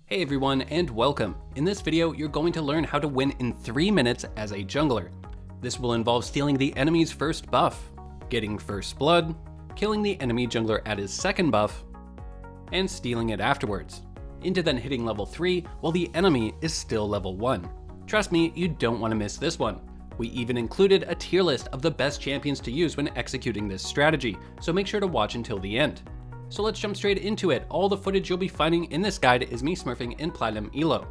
Hey everyone, and welcome. In this video, you're going to learn how to win in 3 minutes as a jungler. This will involve stealing the enemy's first buff, getting first blood, killing the enemy jungler at his second buff, and stealing it afterwards, into then hitting level 3 while the enemy is still level 1. Trust me, you don't want to miss this one. We even included a tier list of the best champions to use when executing this strategy, so make sure to watch until the end. So let's jump straight into it. All the footage you'll be finding in this guide is me smurfing in Platinum Elo.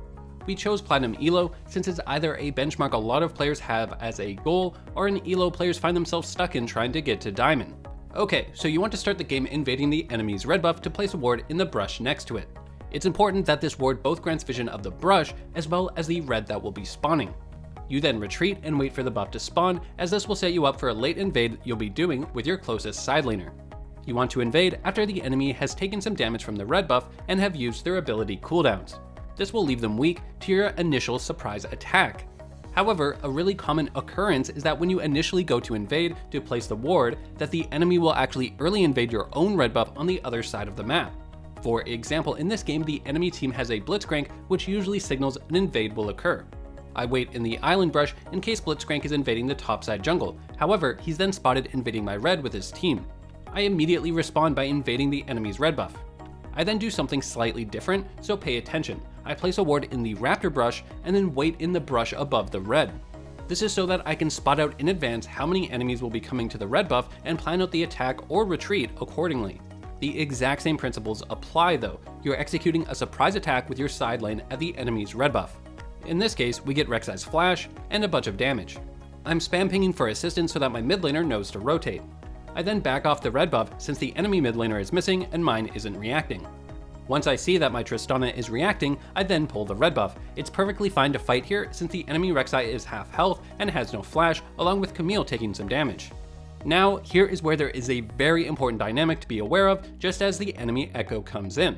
We chose Platinum Elo since it's either a benchmark a lot of players have as a goal, or an Elo players find themselves stuck in trying to get to Diamond. Okay, so you want to start the game invading the enemy's red buff to place a ward in the brush next to it. It's important that this ward both grants vision of the brush as well as the red that will be spawning. You then retreat and wait for the buff to spawn, as this will set you up for a late invade you'll be doing with your closest side laner. You want to invade after the enemy has taken some damage from the red buff and have used their ability cooldowns. This will leave them weak to your initial surprise attack. However, a really common occurrence is that when you initially go to invade to place the ward, that the enemy will actually early invade your own red buff on the other side of the map. For example, in this game, the enemy team has a blitzcrank, which usually signals an invade will occur. I wait in the island brush in case blitzcrank is invading the topside jungle. However, he's then spotted invading my red with his team. I immediately respond by invading the enemy's red buff. I then do something slightly different, so pay attention. I place a ward in the raptor brush and then wait in the brush above the red. This is so that I can spot out in advance how many enemies will be coming to the red buff and plan out the attack or retreat accordingly. The exact same principles apply though. You're executing a surprise attack with your side lane at the enemy's red buff. In this case, we get Rek'Sai's flash and a bunch of damage. I'm spam pinging for assistance so that my mid laner knows to rotate. I then back off the red buff since the enemy mid laner is missing and mine isn't reacting. Once I see that my Tristana is reacting, I then pull the red buff. It's perfectly fine to fight here since the enemy Rek'Sai is half health and has no flash, along with Camille taking some damage. Now, here is where there is a very important dynamic to be aware of just as the enemy Echo comes in.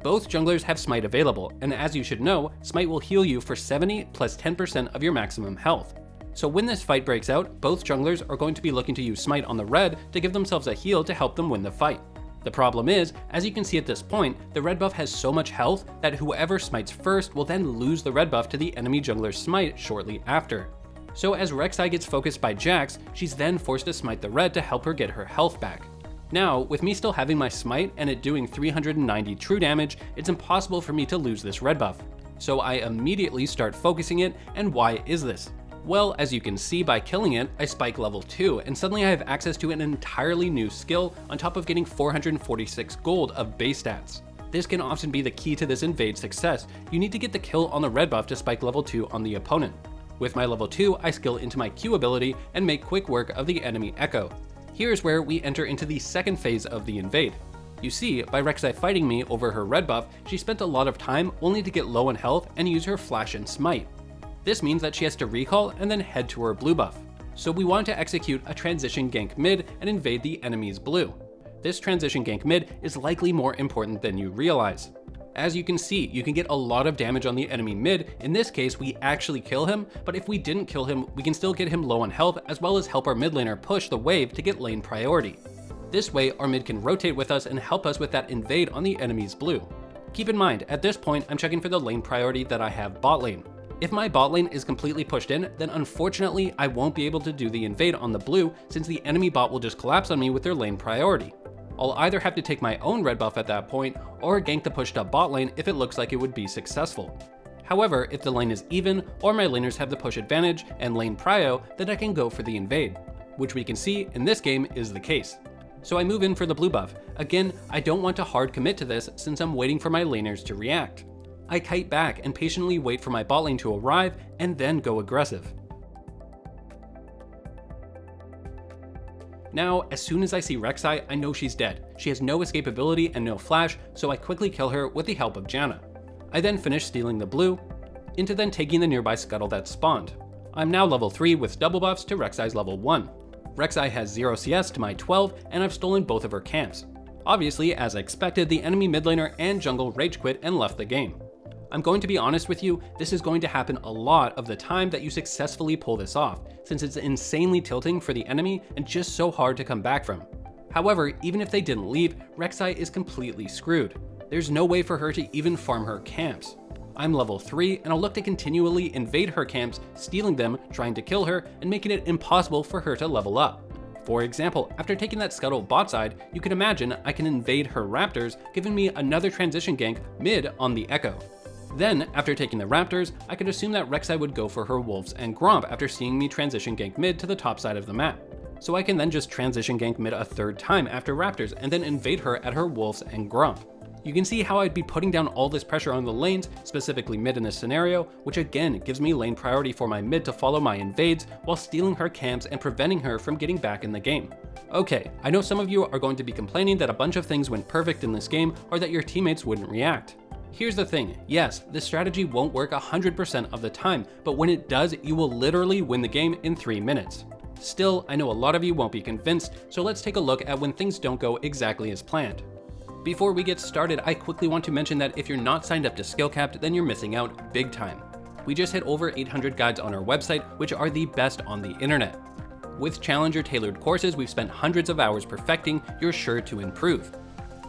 Both junglers have Smite available, and as you should know, Smite will heal you for 70 plus 10% of your maximum health. So when this fight breaks out, both junglers are going to be looking to use Smite on the red to give themselves a heal to help them win the fight. The problem is, as you can see at this point, the red buff has so much health that whoever smites first will then lose the red buff to the enemy jungler's smite shortly after. So as Rek'Sai gets focused by Jax, she's then forced to smite the red to help her get her health back. Now, with me still having my smite and it doing 390 true damage, it's impossible for me to lose this red buff. So I immediately start focusing it, and why is this? Well, as you can see by killing it, I spike level 2, and suddenly I have access to an entirely new skill on top of getting 446 gold of base stats. This can often be the key to this invade success. You need to get the kill on the red buff to spike level 2 on the opponent. With my level 2, I skill into my Q ability and make quick work of the enemy Echo. Here's where we enter into the second phase of the invade. You see, by Rek'Sai fighting me over her red buff, she spent a lot of time only to get low in health and use her flash and smite. This means that she has to recall and then head to her blue buff. So we want to execute a transition gank mid and invade the enemy's blue. This transition gank mid is likely more important than you realize. As you can see, you can get a lot of damage on the enemy mid. In this case, we actually kill him, but if we didn't kill him, we can still get him low on health as well as help our mid laner push the wave to get lane priority. This way, our mid can rotate with us and help us with that invade on the enemy's blue. Keep in mind, at this point, I'm checking for the lane priority that I have bot lane. If my bot lane is completely pushed in, then unfortunately I won't be able to do the invade on the blue since the enemy bot will just collapse on me with their lane priority. I'll either have to take my own red buff at that point or gank the pushed up bot lane if it looks like it would be successful. However, if the lane is even or my laners have the push advantage and lane prio, then I can go for the invade, which we can see in this game is the case. So I move in for the blue buff. Again, I don't want to hard commit to this since I'm waiting for my laners to react. I kite back and patiently wait for my bot lane to arrive and then go aggressive. Now, as soon as I see Rek'Sai, I know she's dead. She has no escape ability and no flash, so I quickly kill her with the help of Janna. I then finish stealing the blue, into then taking the nearby scuttle that spawned. I'm now level 3 with double buffs to Rek'Sai's level 1. Rek'Sai has 0 CS to my 12, and I've stolen both of her camps. Obviously, as expected, the enemy mid laner and jungle rage quit and left the game. I'm going to be honest with you, this is going to happen a lot of the time that you successfully pull this off, since it's insanely tilting for the enemy and just so hard to come back from. However, even if they didn't leave, Rek'Sai is completely screwed. There's no way for her to even farm her camps. I'm level 3 and I'll look to continually invade her camps, stealing them, trying to kill her, and making it impossible for her to level up. For example, after taking that Scuttle bot side, you can imagine I can invade her raptors, giving me another transition gank mid on the Echo. Then, after taking the raptors, I could assume that Rek'Sai would go for her wolves and Gromp after seeing me transition gank mid to the top side of the map. So I can then just transition gank mid a third time after raptors and then invade her at her wolves and Gromp. You can see how I'd be putting down all this pressure on the lanes, specifically mid in this scenario, which again gives me lane priority for my mid to follow my invades while stealing her camps and preventing her from getting back in the game. Okay, I know some of you are going to be complaining that a bunch of things went perfect in this game or that your teammates wouldn't react. Here's the thing, yes, this strategy won't work 100% of the time, but when it does, you will literally win the game in 3 minutes. Still, I know a lot of you won't be convinced, so let's take a look at when things don't go exactly as planned. Before we get started, I quickly want to mention that if you're not signed up to Skillcapped, then you're missing out big time. We just hit over 800 guides on our website, which are the best on the internet. With challenger tailored courses we've spent hundreds of hours perfecting, you're sure to improve.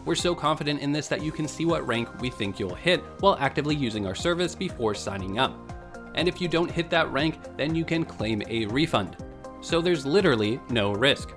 We're so confident in this that you can see what rank we think you'll hit while actively using our service before signing up. And if you don't hit that rank, then you can claim a refund. So there's literally no risk.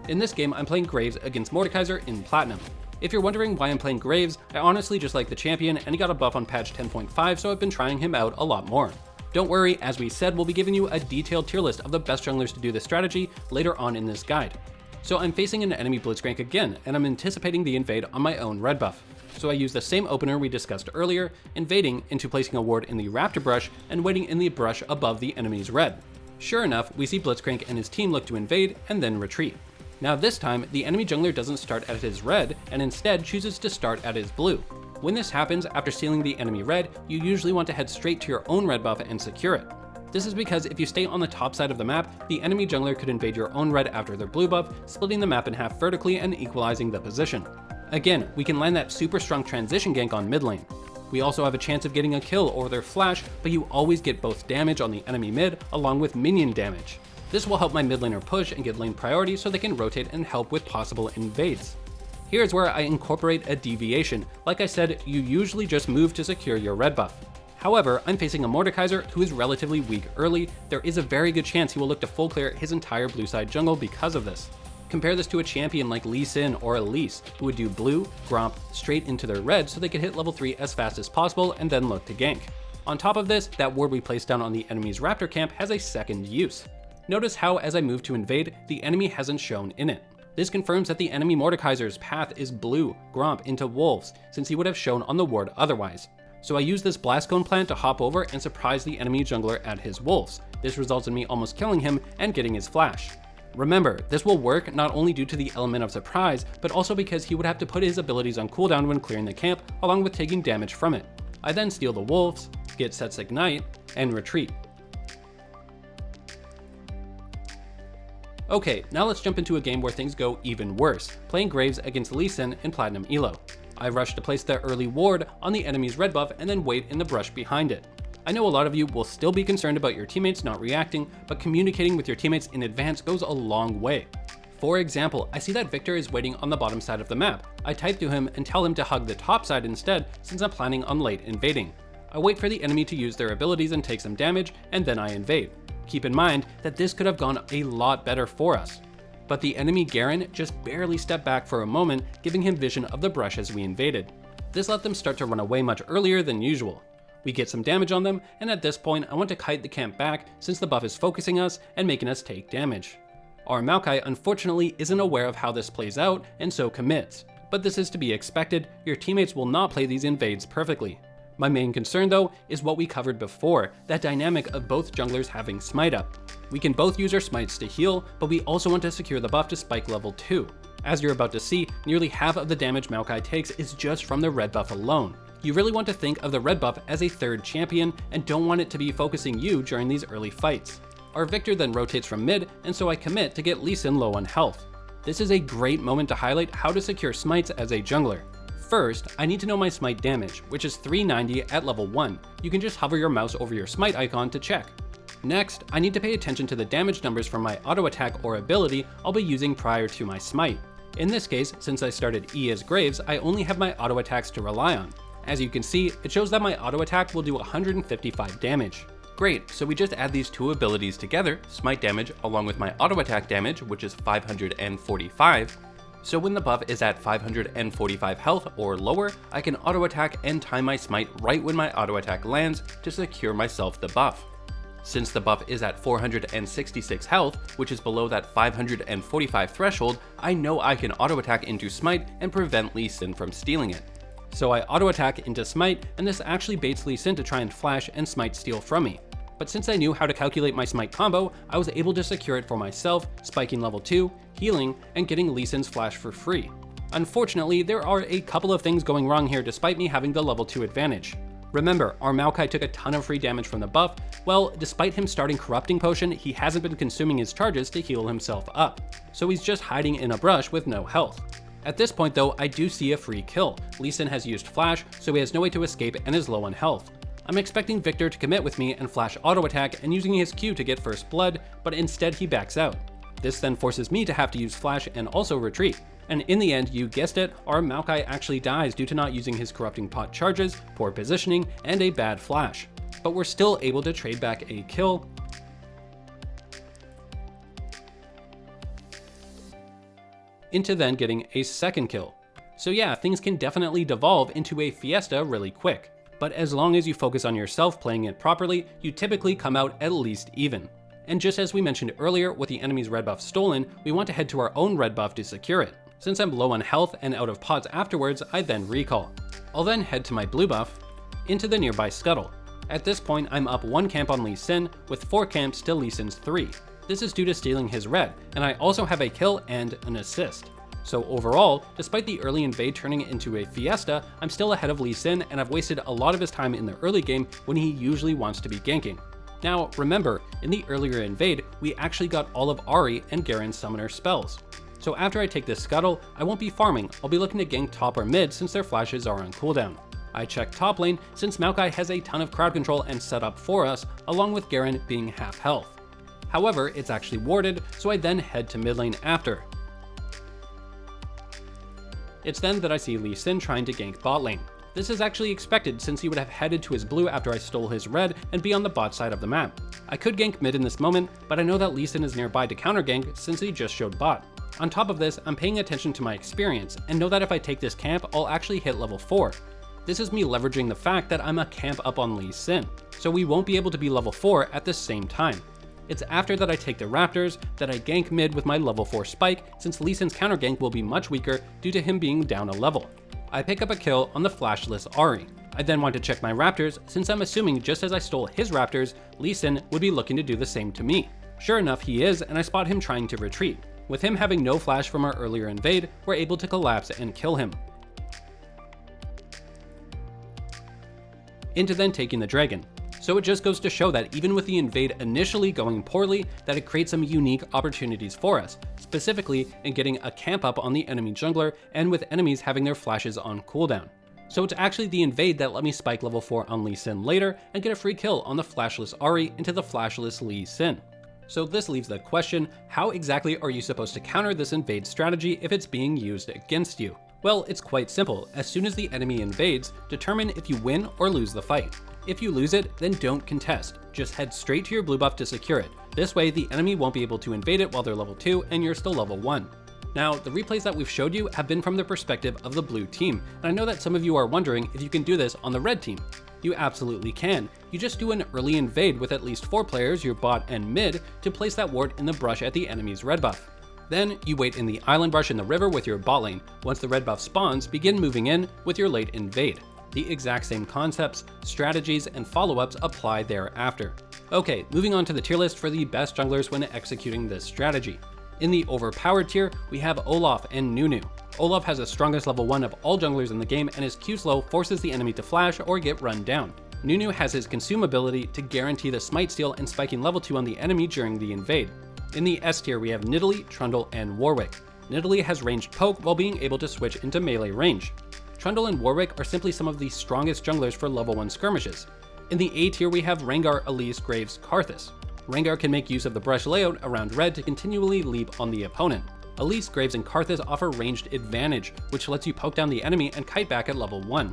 In this game, I'm playing Graves against Mordekaiser in Platinum. If you're wondering why I'm playing Graves, I honestly just like the champion and he got a buff on patch 10.5, so I've been trying him out a lot more. Don't worry, as we said, we'll be giving you a detailed tier list of the best junglers to do this strategy later on in this guide. So I'm facing an enemy Blitzcrank again, and I'm anticipating the invade on my own red buff. So I use the same opener we discussed earlier, invading into placing a ward in the Raptor brush and waiting in the brush above the enemy's red. Sure enough, we see Blitzcrank and his team look to invade and then retreat. Now this time, the enemy jungler doesn't start at his red, and instead chooses to start at his blue. When this happens, after stealing the enemy red, you usually want to head straight to your own red buff and secure it. This is because if you stay on the top side of the map, the enemy jungler could invade your own red after their blue buff, splitting the map in half vertically and equalizing the position. Again, we can land that super strong transition gank on mid lane. We also have a chance of getting a kill or their flash, but you always get both damage on the enemy mid along with minion damage. This will help my mid laner push and get lane priority so they can rotate and help with possible invades. Here's where I incorporate a deviation. Like I said, you usually just move to secure your red buff. However, I'm facing a Mordekaiser who is relatively weak early. There is a very good chance he will look to full clear his entire blue side jungle because of this. Compare this to a champion like Lee Sin or Elise, who would do blue, Gromp, straight into their red so they could hit level 3 as fast as possible and then look to gank. On top of this, that ward we placed down on the enemy's Raptor camp has a second use. Notice how as I move to invade, the enemy hasn't shown in it. This confirms that the enemy Mordekaiser's path is blue, Gromp into wolves, since he would have shown on the ward otherwise. So I use this Blast Cone plant to hop over and surprise the enemy jungler at his wolves. This results in me almost killing him and getting his flash. Remember, this will work not only due to the element of surprise, but also because he would have to put his abilities on cooldown when clearing the camp, along with taking damage from it. I then steal the wolves, get Set's Ignite, and retreat. Okay, now let's jump into a game where things go even worse, playing Graves against Lee Sin in Platinum Elo. I rush to place the early ward on the enemy's red buff and then wait in the brush behind it. I know a lot of you will still be concerned about your teammates not reacting, but communicating with your teammates in advance goes a long way. For example, I see that Victor is waiting on the bottom side of the map. I type to him and tell him to hug the top side instead, since I'm planning on late invading. I wait for the enemy to use their abilities and take some damage, and then I invade. Keep in mind that this could have gone a lot better for us. But the enemy Garen just barely stepped back for a moment, giving him vision of the brush as we invaded. This let them start to run away much earlier than usual. We get some damage on them, and at this point I want to kite the camp back since the buff is focusing us and making us take damage. Our Maokai unfortunately isn't aware of how this plays out and so commits. But this is to be expected, your teammates will not play these invades perfectly. My main concern though is what we covered before, that dynamic of both junglers having smite up. We can both use our smites to heal, but we also want to secure the buff to spike level 2. As you're about to see, nearly half of the damage Maokai takes is just from the red buff alone. You really want to think of the red buff as a third champion and don't want it to be focusing you during these early fights. Our Victor then rotates from mid, and so I commit to get Lee Sin low on health. This is a great moment to highlight how to secure smites as a jungler. First, I need to know my smite damage, which is 390 at level 1. You can just hover your mouse over your smite icon to check. Next, I need to pay attention to the damage numbers from my auto attack or ability I'll be using prior to my smite. In this case, since I started E as Graves, I only have my auto attacks to rely on. As you can see, it shows that my auto attack will do 155 damage. Great, so we just add these two abilities together, smite damage along with my auto attack damage, which is 545. So when the buff is at 545 health or lower, I can auto attack and time my smite right when my auto attack lands to secure myself the buff. Since the buff is at 466 health, which is below that 545 threshold, I know I can auto attack into smite and prevent Lee Sin from stealing it. So I auto attack into smite, and this actually baits Lee Sin to try and flash and smite steal from me. But since I knew how to calculate my smite combo, I was able to secure it for myself, spiking level 2, healing, and getting Lee Sin's flash for free. Unfortunately, there are a couple of things going wrong here despite me having the level 2 advantage. Remember, our Maokai took a ton of free damage from the buff. Well, despite him starting Corrupting Potion, he hasn't been consuming his charges to heal himself up, so he's just hiding in a brush with no health. At this point though, I do see a free kill. Lee Sin has used flash, so he has no way to escape and is low on health. I'm expecting Victor to commit with me and flash auto attack and using his Q to get first blood, but instead he backs out. This then forces me to have to use flash and also retreat. And in the end, you guessed it, our Maokai actually dies due to not using his Corrupting Pot charges, poor positioning, and a bad flash. But we're still able to trade back a kill, into then getting a second kill. So yeah, things can definitely devolve into a fiesta really quick. But as long as you focus on yourself playing it properly, you typically come out at least even. And just as we mentioned earlier, with the enemy's red buff stolen, we want to head to our own red buff to secure it. Since I'm low on health and out of pots afterwards, I then recall. I'll then head to my blue buff, into the nearby scuttle. At this point, I'm up 1 camp on Lee Sin, with 4 camps to Lee Sin's 3. This is due to stealing his red, and I also have a kill and an assist. So overall, despite the early invade turning into a fiesta, I'm still ahead of Lee Sin, and I've wasted a lot of his time in the early game when he usually wants to be ganking. Now remember, in the earlier invade, we actually got all of Ahri and Garen's summoner spells. So after I take this scuttle, I won't be farming, I'll be looking to gank top or mid since their flashes are on cooldown. I check top lane since Maokai has a ton of crowd control and set up for us, along with Garen being half health. However, it's actually warded, so I then head to mid lane after. It's then that I see Lee Sin trying to gank bot lane. This is actually expected since he would have headed to his blue after I stole his red and be on the bot side of the map. I could gank mid in this moment, but I know that Lee Sin is nearby to counter gank since he just showed bot. On top of this, I'm paying attention to my experience and know that if I take this camp, I'll actually hit level 4. This is me leveraging the fact that I'm a camp up on Lee Sin, so we won't be able to be level 4 at the same time. It's after that I take the Raptors that I gank mid with my level 4 spike since Lee Sin's counter gank will be much weaker due to him being down a level. I pick up a kill on the flashless Ahri. I then want to check my Raptors since I'm assuming just as I stole his Raptors, Lee Sin would be looking to do the same to me. Sure enough he is, and I spot him trying to retreat. With him having no flash from our earlier invade, we're able to collapse and kill him. Into then taking the dragon. So it just goes to show that even with the invade initially going poorly, that it creates some unique opportunities for us, specifically in getting a camp up on the enemy jungler and with enemies having their flashes on cooldown. So it's actually the invade that let me spike level 4 on Lee Sin later and get a free kill on the flashless Ahri into the flashless Lee Sin. So this leaves the question, how exactly are you supposed to counter this invade strategy if it's being used against you? Well, it's quite simple. As soon as the enemy invades, determine if you win or lose the fight. If you lose it, then don't contest. Just head straight to your blue buff to secure it. This way, the enemy won't be able to invade it while they're level 2 and you're still level 1. Now, the replays that we've showed you have been from the perspective of the blue team, and I know that some of you are wondering if you can do this on the red team. You absolutely can. You just do an early invade with at least 4 players, your bot and mid, to place that ward in the brush at the enemy's red buff. Then, you wait in the island brush in the river with your bot lane. Once the red buff spawns, begin moving in with your late invade. The exact same concepts, strategies, and follow-ups apply thereafter. Okay, moving on to the tier list for the best junglers when executing this strategy. In the overpowered tier, we have Olaf and Nunu. Olaf has the strongest level 1 of all junglers in the game, and his Q slow forces the enemy to flash or get run down. Nunu has his consume ability to guarantee the smite steal and spiking level 2 on the enemy during the invade. In the S tier, we have Nidalee, Trundle, and Warwick. Nidalee has ranged poke while being able to switch into melee range. Trundle and Warwick are simply some of the strongest junglers for level 1 skirmishes. In the A tier, we have Rengar, Elise, Graves, Karthus. Rengar can make use of the brush layout around red to continually leap on the opponent. Elise, Graves, and Karthus offer ranged advantage, which lets you poke down the enemy and kite back at level 1.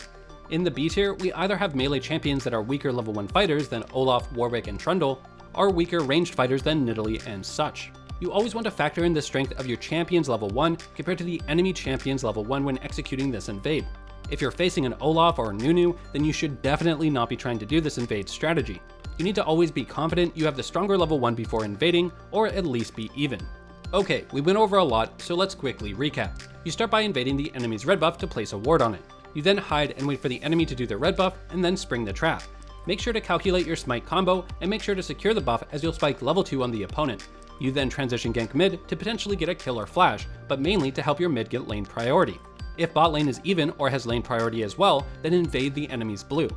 In the B tier, we either have melee champions that are weaker level 1 fighters than Olaf, Warwick, and Trundle, or weaker ranged fighters than Nidalee and such. You always want to factor in the strength of your champions level 1 compared to the enemy champions level 1 when executing this invade. If you're facing an Olaf or Nunu, then you should definitely not be trying to do this invade strategy. You need to always be confident you have the stronger level 1 before invading, or at least be even. Okay, we went over a lot, so let's quickly recap. You start by invading the enemy's red buff to place a ward on it. You then hide and wait for the enemy to do their red buff, and then spring the trap. Make sure to calculate your smite combo, and make sure to secure the buff as you'll spike level 2 on the opponent. You then transition gank mid to potentially get a kill or flash, but mainly to help your mid get lane priority. If bot lane is even or has lane priority as well, then invade the enemy's blue.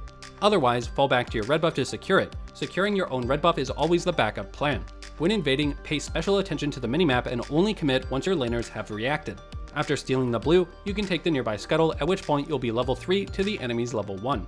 Otherwise, fall back to your red buff to secure it. Securing your own red buff is always the backup plan. When invading, pay special attention to the minimap and only commit once your laners have reacted. After stealing the blue, you can take the nearby scuttle, at which point you'll be level 3 to the enemy's level 1.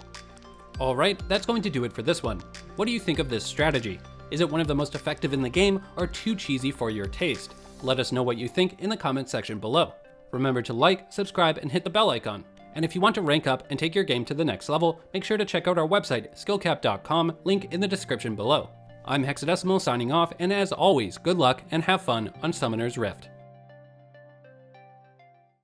Alright, that's going to do it for this one. What do you think of this strategy? Is it one of the most effective in the game, or too cheesy for your taste? Let us know what you think in the comments section below. Remember to like, subscribe, and hit the bell icon. And if you want to rank up and take your game to the next level, make sure to check out our website, skillcap.com, link in the description below. I'm Hexadecimal signing off, and as always, good luck and have fun on Summoner's Rift.